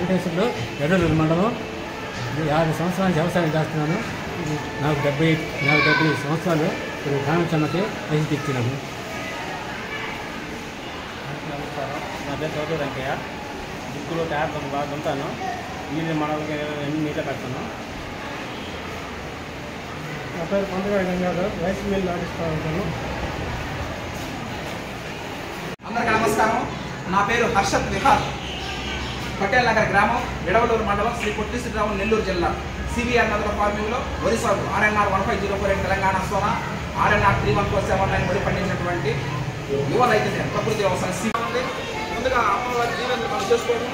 వెంకటేశ్వరుడు ఎర్రలూరు మండలం 50 సంవత్సరాలు వ్యవసాయం చేస్తున్నాను. నాకు 70 సంవత్సరాలు కామచమ్మకి వయసు ఇచ్చినాము. నమస్కారం, నా పేరు చౌదరి వెంకయ్య. దిక్కులో ట్యాప్ బాగా ఉంటాను. నీళ్ళు మనకి నీళ్ళ పెడతాను. నా పేరు పండుగ గంగాధర్, రైస్ మిల్ నడుస్తూ ఉంటాను. అందరికీ నమస్కారం. నా పేరు హర్షత్ విహార్, పటేల్ నగర్ గ్రామం, విడవలూరు మండలం, శ్రీ పొట్టి శ్రీరాములు, నెల్లూరు జిల్లా. సివిఆర్ నదుల ఫార్మింగ్లో వరి సాగు RNR 1504 తెలంగాణ సోన, RNR 3147 వరి పండించినటువంటి యువ రైతు ప్రకృతి వ్యవసాయం. ముందుగా అమ్మవారి జీవనం మనం చేసుకోవడం